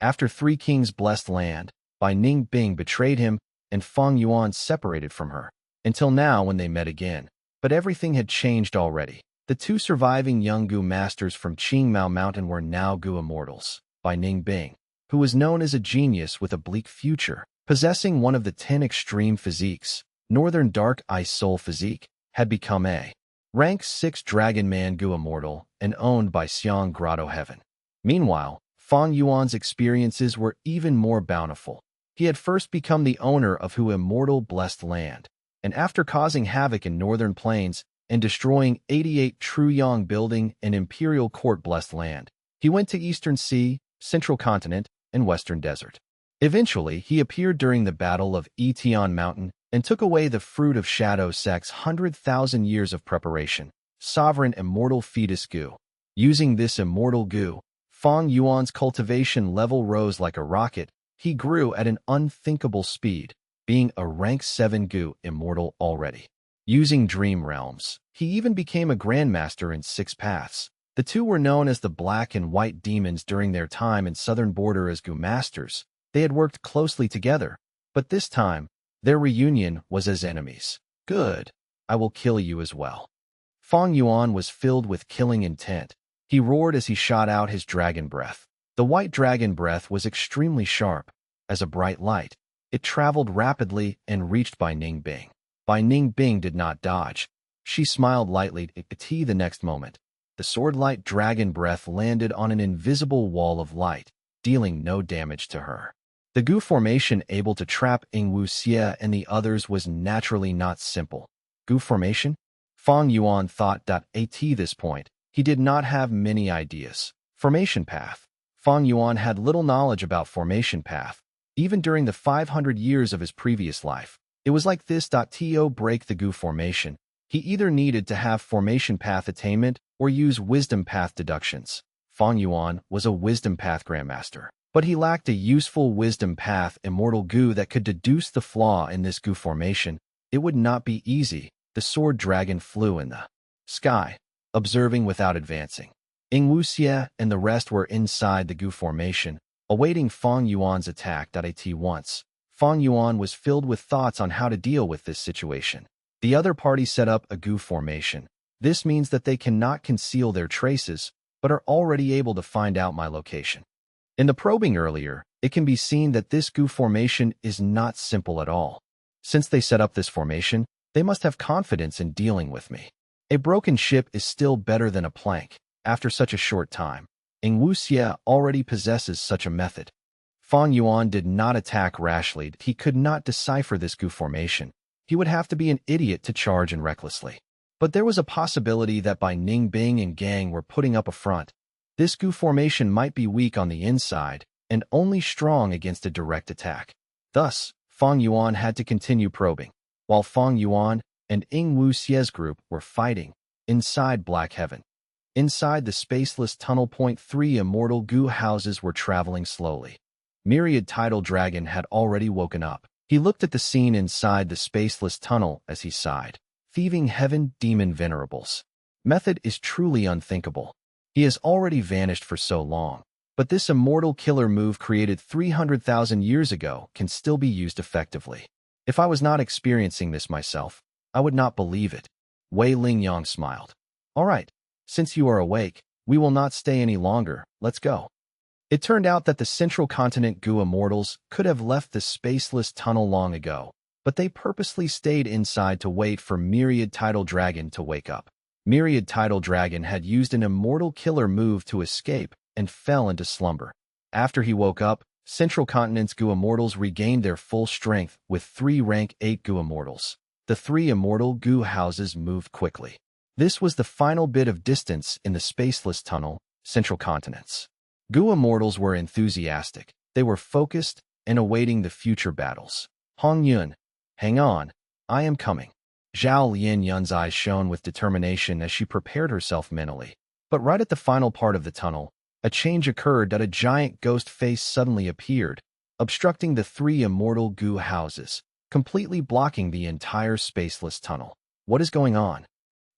After 3 Kings' blessed land, Bai Ningbing betrayed him, and Feng Yuan separated from her, until now when they met again. But everything had changed already. The 2 surviving young Gu masters from Qingmao Mountain were now Gu immortals. Bai Ningbing, who was known as a genius with a bleak future, possessing one of the 10 extreme physiques, Northern Dark Ice Soul physique, had become a rank 6 Dragon Man Gu immortal and owned by Xiang Grotto Heaven. Meanwhile, Feng Yuan's experiences were even more bountiful. He had first become the owner of Hu Immortal Blessed Land, and after causing havoc in Northern Plains and destroying 88 Truyang Building and Imperial Court Blessed Land, he went to Eastern Sea, Central Continent, and Western Desert. Eventually, he appeared during the Battle of Etian Mountain and took away the fruit of Shadow Sect's 100,000 years of preparation, Sovereign Immortal Fetus Gu. Using this immortal Gu, Feng Yuan's cultivation level rose like a rocket. He grew at an unthinkable speed, being a rank 7 Gu immortal already. Using Dream Realms, he even became a Grandmaster in 6 Paths. The 2 were known as the Black and White Demons during their time in Southern Border as Gu Masters. They had worked closely together, but this time, their reunion was as enemies. Good. I will kill you as well. Feng Yuan was filled with killing intent. He roared as he shot out his dragon breath. The white dragon breath was extremely sharp. As a bright light, it traveled rapidly and reached Bai Ningbing. Bai Ningbing did not dodge. She smiled lightly at the next moment. The sword-light dragon breath landed on an invisible wall of light, dealing no damage to her. The Gu formation able to trap Xia and the others was naturally not simple. Gu formation? Feng Yuan thought. At this point, he did not have many ideas. Formation path. Feng Yuan had little knowledge about formation path. Even during the 500 years of his previous life, it was like this. To break the Gu formation, he either needed to have formation path attainment or use wisdom path deductions. Feng Yuan was a wisdom path grandmaster, but he lacked a useful wisdom path immortal Gu that could deduce the flaw in this Gu formation. It would not be easy. The sword dragon flew in the sky, observing without advancing. Xia and the rest were inside the Gu formation, awaiting Feng Yuan's attack. At once, Feng Yuan was filled with thoughts on how to deal with this situation. The other party set up a Gu formation. This means that they cannot conceal their traces, but are already able to find out my location. In the probing earlier, it can be seen that this Gu formation is not simple at all. Since they set up this formation, they must have confidence in dealing with me. A broken ship is still better than a plank. After such a short time, Xia already possesses such a method. Fang Yuan did not attack rashly. He could not decipher this Gu formation. He would have to be an idiot to charge in recklessly. But there was a possibility that by Ning Bing and gang were putting up a front, this Gu formation might be weak on the inside and only strong against a direct attack. Thus, Fang Yuan had to continue probing, while Fang Yuan and Ying Wu Xie's group were fighting inside Black Heaven. Inside the spaceless tunnel, 3 immortal Gu houses were traveling slowly. Myriad Tidal Dragon had already woken up. He looked at the scene inside the spaceless tunnel as he sighed. Thieving Heaven Demon Venerables. Method is truly unthinkable. He has already vanished for so long, but this immortal killer move created 300,000 years ago can still be used effectively. If I was not experiencing this myself, I would not believe it. Wei Lingyang smiled. All right, since you are awake, we will not stay any longer, let's go. It turned out that the central continent Gu immortals could have left the spaceless tunnel long ago, but they purposely stayed inside to wait for Myriad Tidal Dragon to wake up. Myriad Tidal Dragon had used an immortal killer move to escape and fell into slumber. After he woke up, Central Continent's Gu immortals regained their full strength with 3 rank 8 Gu immortals. The 3 immortal Gu houses moved quickly. This was the final bit of distance in the spaceless tunnel, Central Continents. Gu immortals were enthusiastic. They were focused and awaiting the future battles. Hong Yun, hang on, I am coming. Zhao Lianyun's eyes shone with determination as she prepared herself mentally. But right at the final part of the tunnel, a change occurred that a giant ghost face suddenly appeared, obstructing the 3 immortal Gu houses, completely blocking the entire spaceless tunnel. What is going on?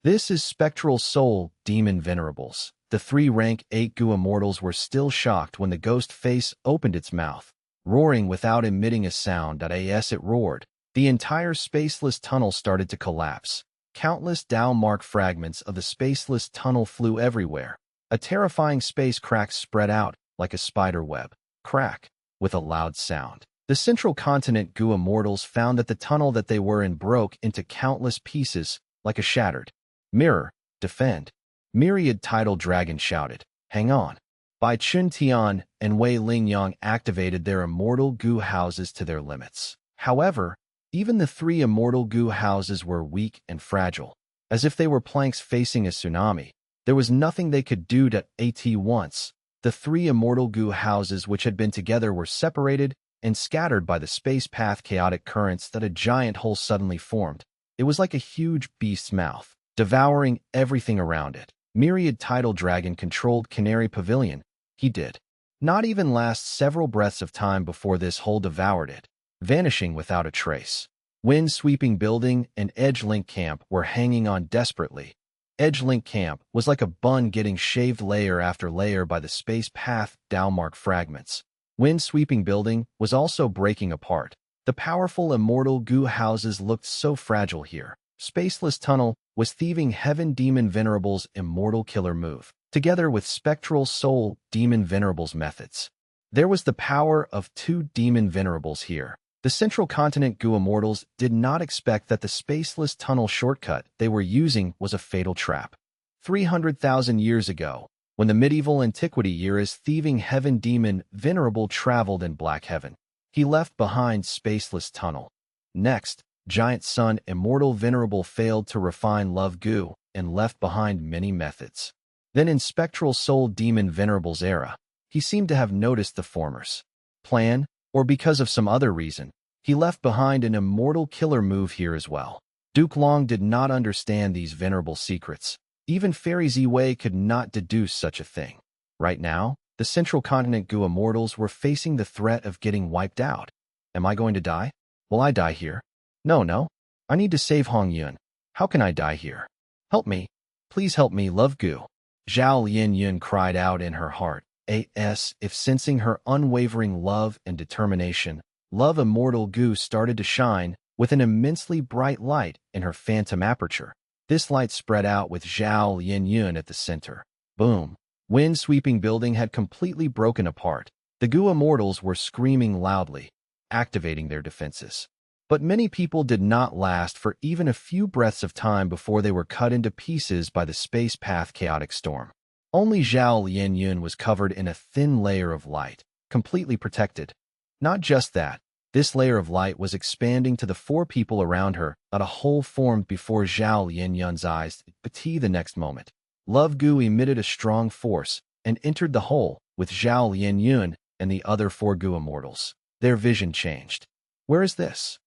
This is Spectral Soul Demon Venerables. The 3 rank 8 Gu immortals were still shocked when the ghost face opened its mouth, roaring without emitting a sound. As it roared, the entire spaceless tunnel started to collapse. Countless Dao mark fragments of the spaceless tunnel flew everywhere. A terrifying space crack spread out like a spider web. Crack, with a loud sound. The central continent Gu immortals found that the tunnel that they were in broke into countless pieces like a shattered mirror. Defend. Myriad Tidal Dragon shouted, hang on. Bai Chun Tian and Wei Lingyang activated their immortal Gu houses to their limits. However, even the 3 immortal Gu houses were weak and fragile. As if they were planks facing a tsunami, there was nothing they could do to at once. The 3 immortal Gu houses which had been together were separated and scattered by the space path chaotic currents that a giant hole suddenly formed. It was like a huge beast's mouth, devouring everything around it. Myriad Tidal Dragon controlled Canary Pavilion. He did not even last several breaths of time before this hole devoured it, vanishing without a trace. Wind Sweeping Building and Edge Link Camp were hanging on desperately. Edge Link Camp was like a bun getting shaved layer after layer by the space path Dao fragments. Wind Sweeping Building was also breaking apart. The powerful immortal Gu houses looked so fragile here. Spaceless Tunnel was Thieving Heaven Demon Venerables' immortal killer move, together with Spectral Soul Demon Venerables methods. There was the power of 2 Demon Venerables here. The Central Continent Gu immortals did not expect that the spaceless tunnel shortcut they were using was a fatal trap. 300,000 years ago, when the medieval antiquity era's Thieving Heaven Demon Venerable traveled in Black Heaven, he left behind spaceless tunnel. Next, Giant Sun Immortal Venerable failed to refine Love Gu and left behind many methods. Then in Spectral Soul Demon Venerable's era, he seemed to have noticed the former's plan, or because of some other reason, he left behind an immortal killer move here as well. Duke Long did not understand these venerable secrets. Even Fairy Ziwei could not deduce such a thing. Right now, the Central Continent Gu immortals were facing the threat of getting wiped out. Am I going to die? Will I die here? No. I need to save Hong Yun. How can I die here? Help me. Please help me, Love Gu. Zhao Lianyun cried out in her heart. If sensing her unwavering love and determination, Love Immortal Gu started to shine with an immensely bright light in her phantom aperture. This light spread out with Zhao Lianyun at the center. Boom. Wind Sweeping Building had completely broken apart. The Gu immortals were screaming loudly, activating their defenses. But many people did not last for even a few breaths of time before they were cut into pieces by the space path chaotic storm. Only Zhao Lianyun was covered in a thin layer of light, completely protected. Not just that, this layer of light was expanding to the four people around her, not a hole formed before Zhao Lianyun's eyes, but the next moment. Love goo emitted a strong force and entered the hole with Zhao Lianyun and the other four goo immortals. Their vision changed. Where is this?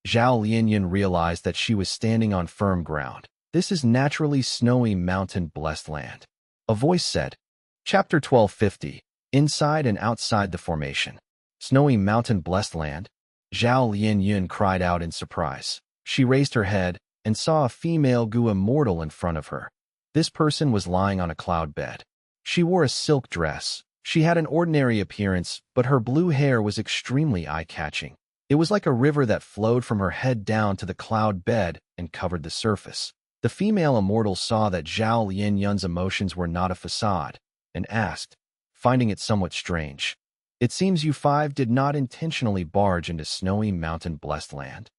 Zhao Lianyun realized that she was standing on firm ground. This is naturally snowy mountain-blessed land. A voice said, Chapter 1250, Inside and Outside the Formation. Snowy mountain-blessed land? Zhao Lianyun cried out in surprise. She raised her head and saw a female goo immortal in front of her. This person was lying on a cloud bed. She wore a silk dress. She had an ordinary appearance, but her blue hair was extremely eye-catching. It was like a river that flowed from her head down to the cloud bed and covered the surface. The female immortal saw that Zhao Lianyun's emotions were not a facade, and asked, finding it somewhat strange, "It seems you five did not intentionally barge into snowy mountain-blessed land."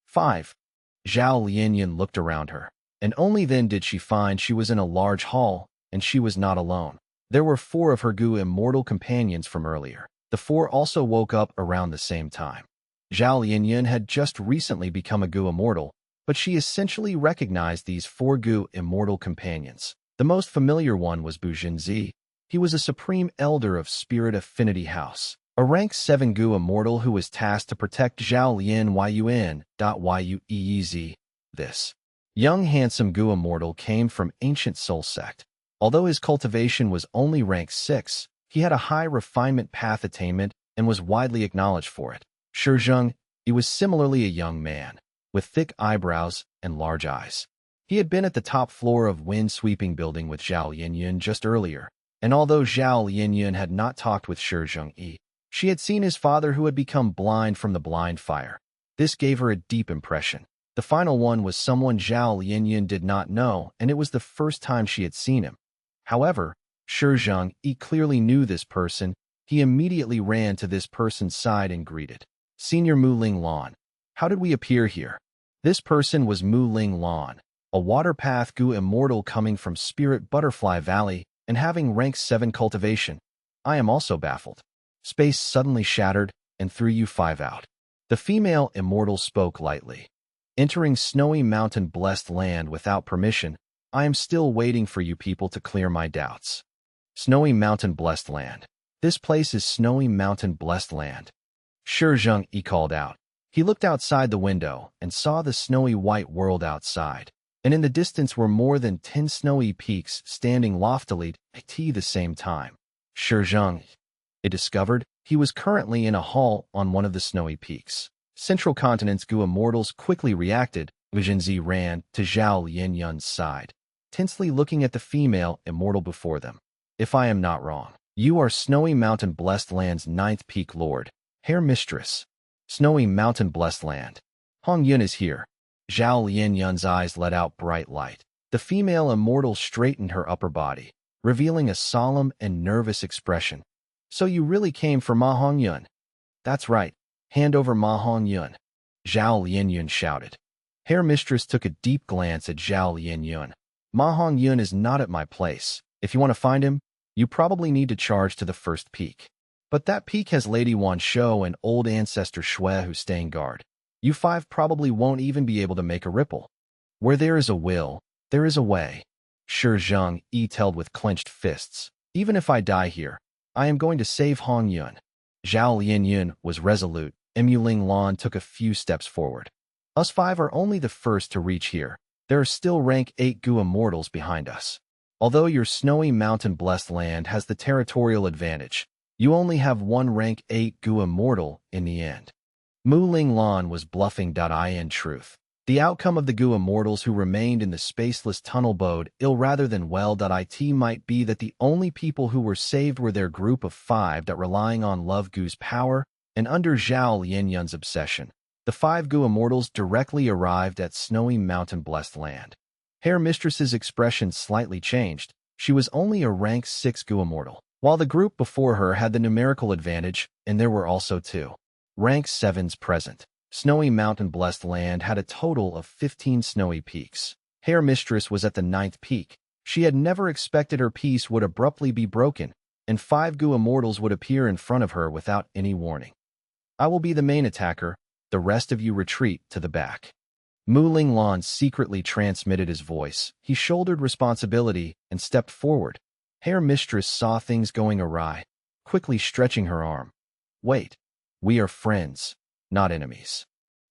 5. Zhao Lianyun looked around her, and only then did she find she was in a large hall, and she was not alone. There were four of her goo immortal companions from earlier. The four also woke up around the same time. Zhao Lianyun had just recently become a goo immortal, but she essentially recognized these four goo immortal companions. The most familiar one was Bu Jinzi. He was a supreme elder of Spirit Affinity House, a rank 7 goo immortal who was tasked to protect Zhao Lianyun. This young handsome goo immortal came from Ancient Soul Sect. Although his cultivation was only rank 6, he had a high refinement path attainment and was widely acknowledged for it. Shizheng, he was similarly a young man, with thick eyebrows and large eyes. He had been at the top floor of wind-sweeping building with Zhao Lianyun just earlier, and although Zhao Lianyun had not talked with Shizheng, she had seen his father who had become blind from the blind fire. This gave her a deep impression. The final one was someone Zhao Lianyun did not know, and it was the first time she had seen him. However, Shizheng clearly knew this person. He immediately ran to this person's side and greeted, "Senior Mu Ling Lan, how did we appear here?" This person was Mu Ling Lan, a water path goo immortal coming from Spirit Butterfly Valley and having rank 7 cultivation. "I am also baffled. Space suddenly shattered and threw you five out." The female immortal spoke lightly. "Entering snowy mountain-blessed land without permission, I am still waiting for you people to clear my doubts." Snowy mountain-blessed land. This place is snowy mountain-blessed land. Shizheng called out. He looked outside the window and saw the snowy white world outside, and in the distance were more than 10 snowy peaks standing loftily at the same time. Shizheng, it discovered, he was currently in a hall on one of the snowy peaks. Central Continent's goo immortals quickly reacted. Jinzi ran to Zhao Lianyun's side, tensely looking at the female immortal before them. "If I am not wrong, you are Snowy Mountain-Blessed Land's 9th Peak Lord, Hair Mistress." "Snowy Mountain-Blessed Land. Hong Yun is here." Zhao Lianyun's eyes let out bright light. The female immortal straightened her upper body, revealing a solemn and nervous expression. "So you really came for Ma Hongyun?" "That's right. Hand over Ma Hongyun," Zhao Lianyun shouted. Hair Mistress took a deep glance at Zhao Lianyun. "Ma Hongyun is not at my place. If you want to find him, you probably need to charge to the first peak. But that peak has Lady Wan Shou and old ancestor Shui who's staying guard. You five probably won't even be able to make a ripple. Where there is a will, there is a way." Shizheng told with clenched fists. "Even if I die here, I am going to save Hongyun." Zhao Lianyun was resolute, and Mu Ling Lan took a few steps forward. "Us five are only the first to reach here. There are still rank 8 goo immortals behind us. Although your snowy mountain-blessed land has the territorial advantage, you only have one rank 8 goo immortal in the end." Mu Ling Lan was bluffing. In truth, the outcome of the goo immortals who remained in the spaceless tunnel bode ill rather than well. It might be that the only people who were saved were their group of 5 that relying on Love Goo's power and under Zhao Lianyun's obsession. The 5 goo immortals directly arrived at snowy mountain-blessed land. Hair Mistress's expression slightly changed. She was only a rank 6 goo immortal, while the group before her had the numerical advantage, and there were also 2 rank 7s present. Snowy mountain-blessed land had a total of 15 snowy peaks. Hair Mistress was at the 9th peak. She had never expected her peace would abruptly be broken, and 5 goo immortals would appear in front of her without any warning. I will be the main attacker. The rest of you retreat to the back. Mu Linglan secretly transmitted his voice. He shouldered responsibility and stepped forward. Hair Mistress saw things going awry, quickly stretching her arm. Wait, we are friends, not enemies.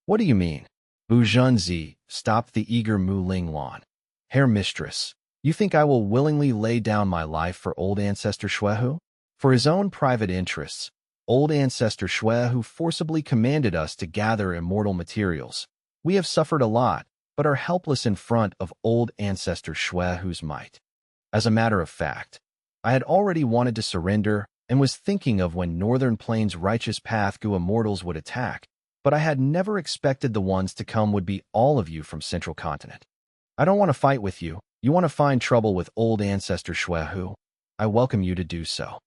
What do you mean? Bu Zhenzi stopped the eager Mu Linglan. Hair Mistress, you think I will willingly lay down my life for old ancestor Shuehu? For his own private interests, old ancestor Shuehu forcibly commanded us to gather immortal materials. We have suffered a lot, but are helpless in front of old ancestor Shuehu's might. As a matter of fact, I had already wanted to surrender and was thinking of when Northern Plains' righteous path Gu immortals would attack, but I had never expected the ones to come would be all of you from Central Continent. I don't want to fight with you. You want to find trouble with old ancestor Shuehu? I welcome you to do so.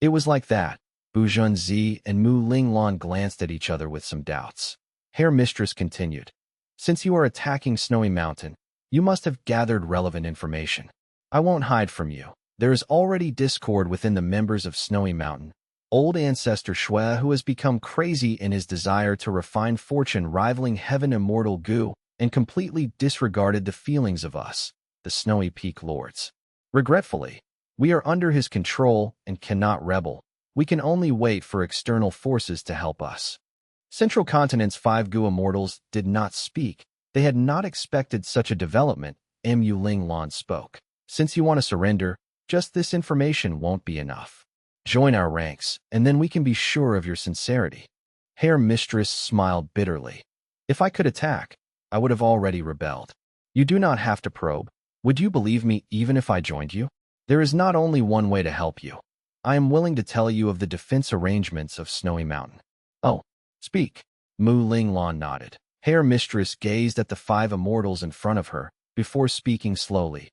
It was like that. Bu Zhenzi and Mu Linglan glanced at each other with some doubts. Hair Mistress continued. Since you are attacking Snowy Mountain, you must have gathered relevant information. I won't hide from you. There is already discord within the members of Snowy Mountain. Old ancestor Shuehu has become crazy in his desire to refine fortune rivaling heaven immortal Gu, and completely disregarded the feelings of us, the Snowy Peak Lords. Regretfully, we are under his control and cannot rebel. We can only wait for external forces to help us. Central Continent's 5 Gu immortals did not speak. They had not expected such a development. Mu Linglan spoke. Since you want to surrender, just this information won't be enough. Join our ranks, and then we can be sure of your sincerity. Hair Mistress smiled bitterly. If I could attack, I would have already rebelled. You do not have to probe. Would you believe me even if I joined you? There is not only one way to help you. I am willing to tell you of the defense arrangements of Snowy Mountain. Oh, speak. Mu Linglan nodded. Hair Mistress gazed at the 5 immortals in front of her, before speaking slowly.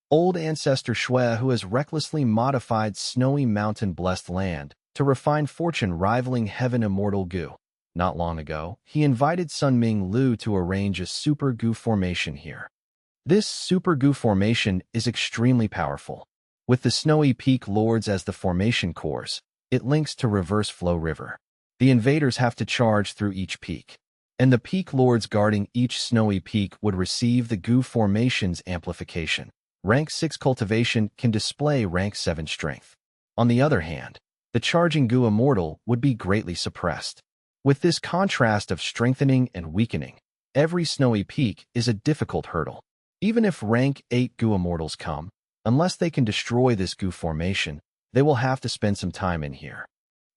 Old ancestor Shuehu has recklessly modified Snowy Mountain blessed land to refine fortune rivaling heaven immortal Gu. Not long ago, he invited Sun Ming Lu to arrange a super Gu formation here. This super Gu formation is extremely powerful. With the Snowy Peak Lords as the formation cores, it links to Reverse Flow River. The invaders have to charge through each peak, and the Peak Lords guarding each snowy peak would receive the Gu formation's amplification. Rank 6 cultivation can display rank 7 strength. On the other hand, the charging Gu immortal would be greatly suppressed. With this contrast of strengthening and weakening, every snowy peak is a difficult hurdle. Even if rank 8 Gu immortals come, unless they can destroy this Gu formation, they will have to spend some time in here.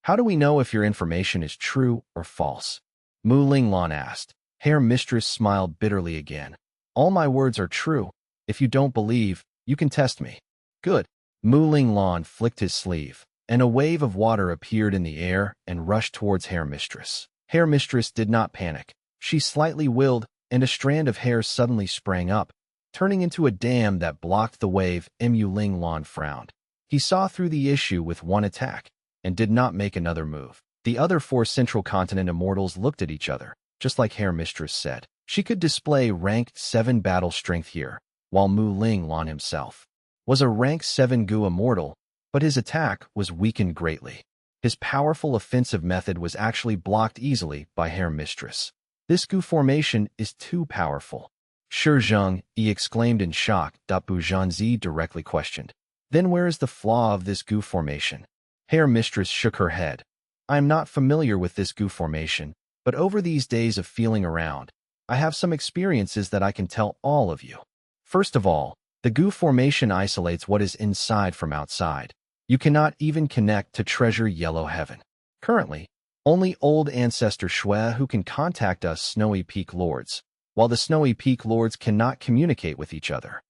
How do we know if your information is true or false? Mu Linglan asked. Hair Mistress smiled bitterly again. All my words are true. If you don't believe, you can test me. Good. Mu Linglan flicked his sleeve, and a wave of water appeared in the air and rushed towards Hair Mistress. Hair Mistress did not panic. She slightly willed, and a strand of hair suddenly sprang up, turning into a dam that blocked the wave. Mu Linglan frowned. He saw through the issue with one attack, and did not make another move. The other 4 Central Continent immortals looked at each other, just like Hair Mistress said. She could display ranked 7 battle strength here, while Mu Linglan himself was a rank 7 Gu immortal, but his attack was weakened greatly. His powerful offensive method was actually blocked easily by Hair Mistress. This Gu formation is too powerful. Shizheng, he exclaimed in shock. Bu Zhenzi directly questioned. Then where is the flaw of this Gu formation? Hair Mistress shook her head. I am not familiar with this Gu formation, but over these days of feeling around, I have some experiences that I can tell all of you. First of all, the Gu formation isolates what is inside from outside. You cannot even connect to Treasure Yellow Heaven. Currently, only old ancestor Shuehu can contact us Snowy Peak Lords, while the Snowy Peak Lords cannot communicate with each other.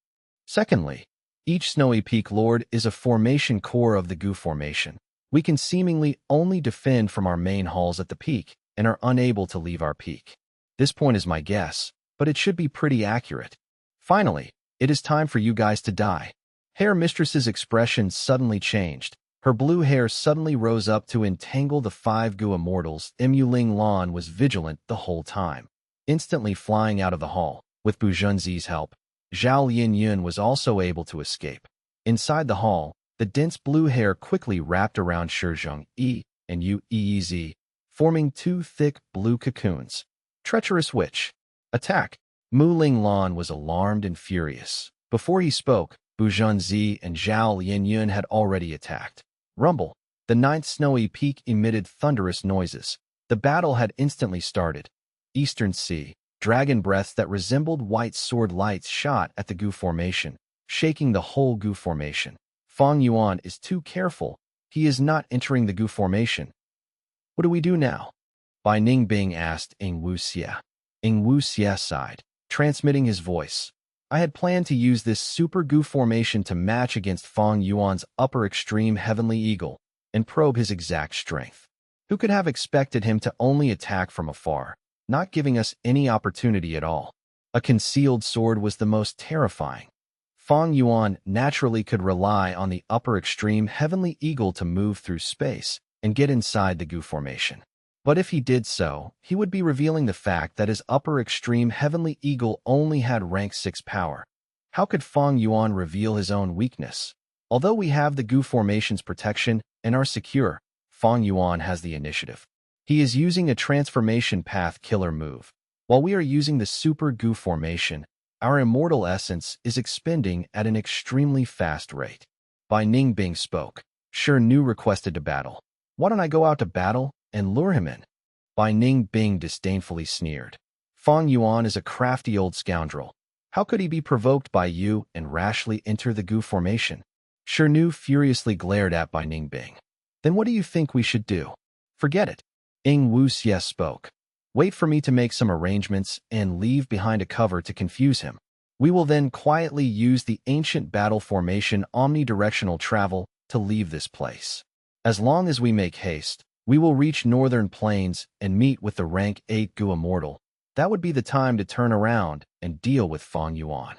Secondly, each Snowy Peak Lord is a formation core of the Gu formation. We can seemingly only defend from our main halls at the peak and are unable to leave our peak. This point is my guess, but it should be pretty accurate. Finally, it is time for you guys to die. Hair Mistress's expression suddenly changed. Her blue hair suddenly rose up to entangle the 5 Gu immortals. Mu Linglan was vigilant the whole time, instantly flying out of the hall. With Bu Zhenzi's help, Zhao Lianyun was also able to escape. Inside the hall, the dense blue hair quickly wrapped around Shizheng and Yu Eez, forming two thick blue cocoons. Treacherous witch. Attack. Mu Linglan was alarmed and furious. Before he spoke, Bu Zhenzi and Zhao Lianyun had already attacked. Rumble. The ninth snowy peak emitted thunderous noises. The battle had instantly started. Eastern Sea. Dragon breaths that resembled white sword lights shot at the Gu formation, shaking the whole Gu formation. Fang Yuan is too careful. He is not entering the Gu formation. What do we do now? Bai Ningbing asked Ing Wuxia. Ing Wuxia sighed, transmitting his voice. I had planned to use this super Gu formation to match against Fang Yuan's upper extreme heavenly eagle and probe his exact strength. Who could have expected him to only attack from afar, not giving us any opportunity at all? A concealed sword was the most terrifying. Fang Yuan naturally could rely on the upper extreme heavenly eagle to move through space and get inside the Gu formation. But if he did so, he would be revealing the fact that his upper extreme heavenly eagle only had rank 6 power. How could Fang Yuan reveal his own weakness? Although we have the Gu formation's protection and are secure, Fang Yuan has the initiative. He is using a transformation path killer move. While we are using the super Gu formation, our immortal essence is expending at an extremely fast rate. Bai Ningbing spoke. Shi Nu requested to battle. Why don't I go out to battle and lure him in? Bai Ningbing disdainfully sneered. Fang Yuan is a crafty old scoundrel. How could he be provoked by you and rashly enter the Gu formation? Shi Nu furiously glared at Bai Ningbing. Then what do you think we should do? Forget it. Ing Wuxia spoke. Wait for me to make some arrangements and leave behind a cover to confuse him. We will then quietly use the ancient battle formation omnidirectional travel to leave this place. As long as we make haste, we will reach northern plains and meet with the rank 8 Gu immortal. That would be the time to turn around and deal with Fang Yuan.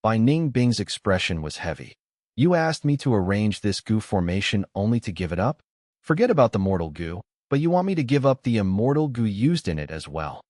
Bai Ningbing's expression was heavy. You asked me to arrange this Gu formation only to give it up? Forget about the mortal Gu, but you want me to give up the immortal Gu used in it as well.